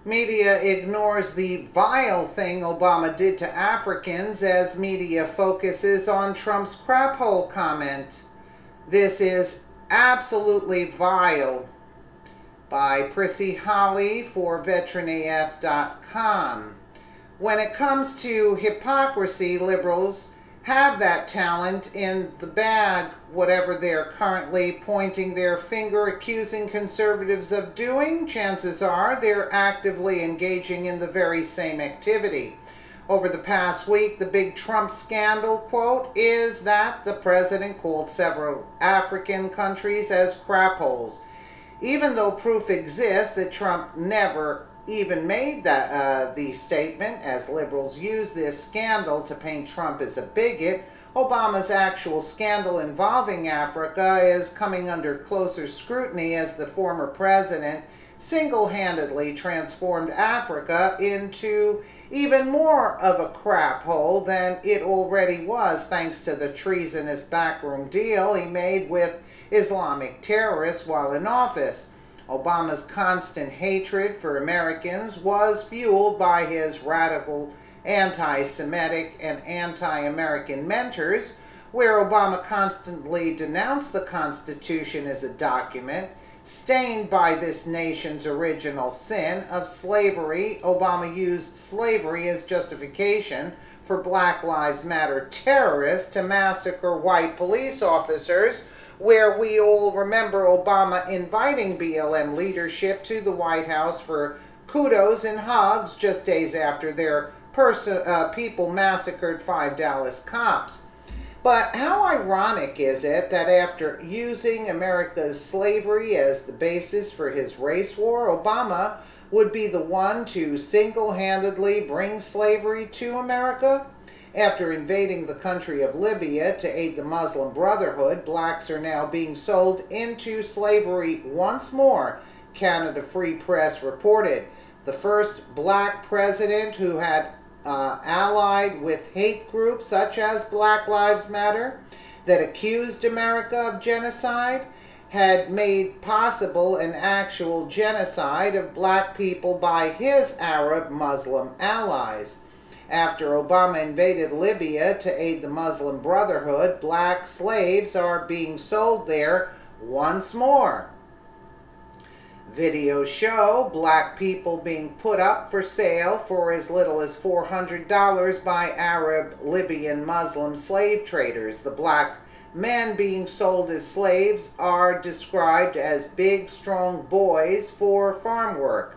Media ignores the vile thing Obama did to Africans as media focuses on Trump's crap hole comment. This is absolutely vile. By Prissy Holly for VeteranAF.com. When it comes to hypocrisy, liberals have that talent in the bag, whatever they're currently pointing their finger accusing conservatives of doing. Chances are they're actively engaging in the very same activity. Over the past week, the big Trump scandal, quote, is that the president called several African countries as crap holes. Even though proof exists that Trump never even made the statement, as liberals use this scandal to paint Trump as a bigot, Obama's actual scandal involving Africa is coming under closer scrutiny as the former president single-handedly transformed Africa into even more of a crap hole than it already was, thanks to the treasonous backroom deal he made with Islamic terrorists while in office. Obama's constant hatred for Americans was fueled by his radical anti-Semitic and anti-American mentors, where Obama constantly denounced the Constitution as a document stained by this nation's original sin of slavery. Obama used slavery as justification for Black Lives Matter terrorists to massacre white police officers, where we all remember Obama inviting BLM leadership to the White House for kudos and hugs just days after their people massacred 5 Dallas cops. But how ironic is it that after using America's slavery as the basis for his race war, Obama would be the one to single-handedly bring slavery to America? After invading the country of Libya to aid the Muslim Brotherhood, blacks are now being sold into slavery once more, Canada Free Press reported. The first black president who had allied with hate groups such as Black Lives Matter that accused America of genocide had made possible an actual genocide of black people by his Arab Muslim allies. After Obama invaded Libya to aid the Muslim Brotherhood, black slaves are being sold there once more. Videos show black people being put up for sale for as little as $400 by Arab Libyan Muslim slave traders. The black men being sold as slaves are described as big, strong boys for farm work.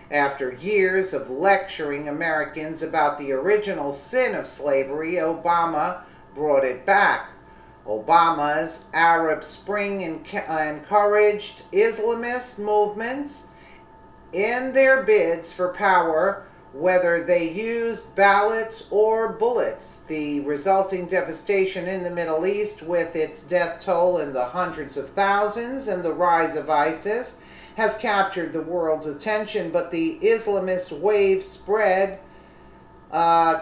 After years of lecturing Americans about the original sin of slavery, Obama brought it back. Obama's Arab Spring encouraged Islamist movements in their bids for power, whether they used ballots or bullets. The resulting devastation in the Middle East, with its death toll in the hundreds of thousands and the rise of ISIS, has captured the world's attention, but the Islamist wave spread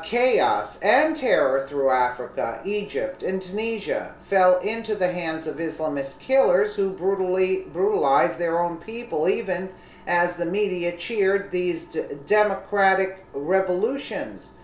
chaos and terror through Africa. Egypt and Tunisia fell into the hands of Islamist killers who brutalized their own people, even as the media cheered these democratic revolutions.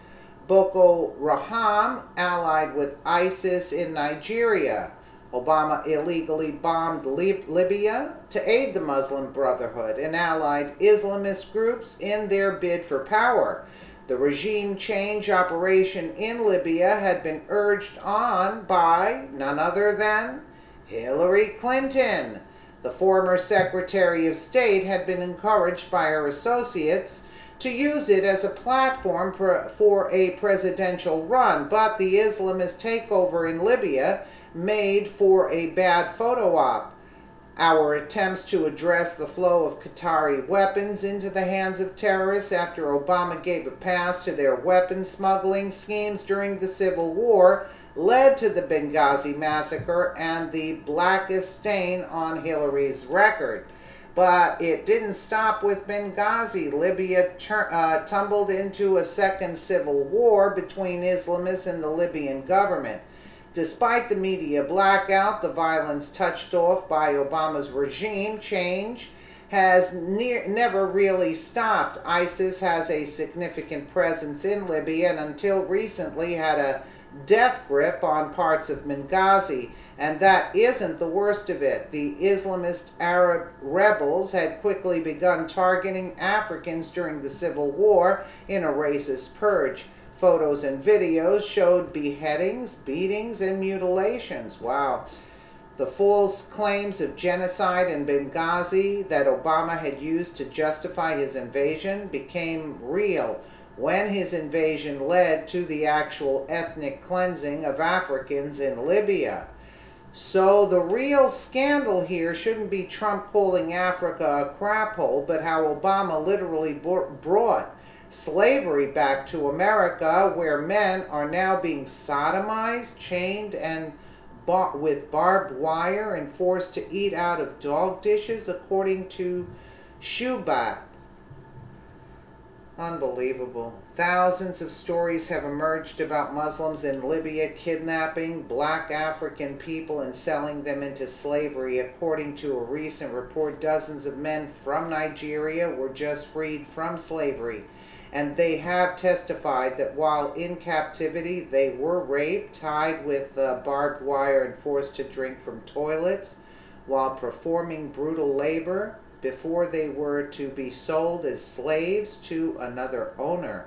Boko Haram allied with ISIS in Nigeria. Obama illegally bombed Libya to aid the Muslim Brotherhood and allied Islamist groups in their bid for power. The regime change operation in Libya had been urged on by none other than Hillary Clinton. The former Secretary of State had been encouraged by her associates to use it as a platform for a presidential run, but the Islamist takeover in Libya made for a bad photo op. Our attempts to address the flow of Qatari weapons into the hands of terrorists after Obama gave a pass to their weapons smuggling schemes during the Civil War led to the Benghazi massacre and the blackest stain on Hillary's record. But it didn't stop with Benghazi. Libya tumbled into a second civil war between Islamists and the Libyan government. Despite the media blackout, the violence touched off by Obama's regime change has never really stopped. ISIS has a significant presence in Libya and until recently had a death grip on parts of Benghazi. And that isn't the worst of it. The Islamist Arab rebels had quickly begun targeting Africans during the Civil War in a racist purge. Photos and videos showed beheadings, beatings, and mutilations. Wow. The false claims of genocide in Benghazi that Obama had used to justify his invasion became real when his invasion led to the actual ethnic cleansing of Africans in Libya. So the real scandal here shouldn't be Trump calling Africa a crap hole, but how Obama literally brought slavery back to America, where men are now being sodomized, chained, and with barbed wire and forced to eat out of dog dishes, according to Shubat. Unbelievable. Thousands of stories have emerged about Muslims in Libya kidnapping black African people and selling them into slavery. According to a recent report, dozens of men from Nigeria were just freed from slavery. And they have testified that while in captivity, they were raped, tied with barbed wire, and forced to drink from toilets while performing brutal labor before they were to be sold as slaves to another owner.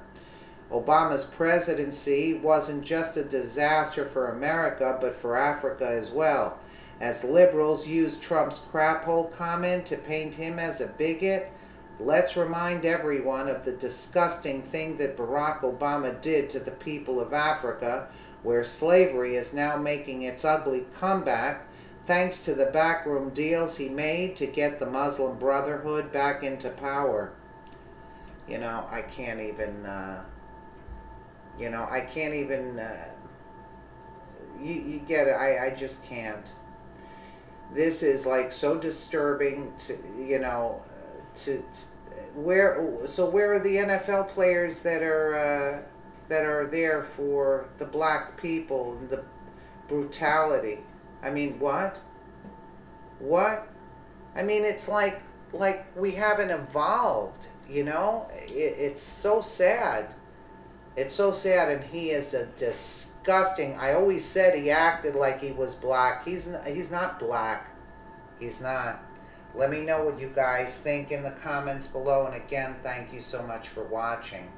Obama's presidency wasn't just a disaster for America, but for Africa as well, as liberals used Trump's crap hole comment to paint him as a bigot. Let's remind everyone of the disgusting thing that Barack Obama did to the people of Africa, where slavery is now making its ugly comeback thanks to the backroom deals he made to get the Muslim Brotherhood back into power. I can't even, you get it, I just can't. This is like so disturbing where are the NFL players that are there for the black people and the brutality? I mean, what? I mean, it's like we haven't evolved, It's so sad. It's so sad, and he is a disgusting. I always said he acted like he was black. He's not black. He's not. Let me know what you guys think in the comments below, and again, thank you so much for watching.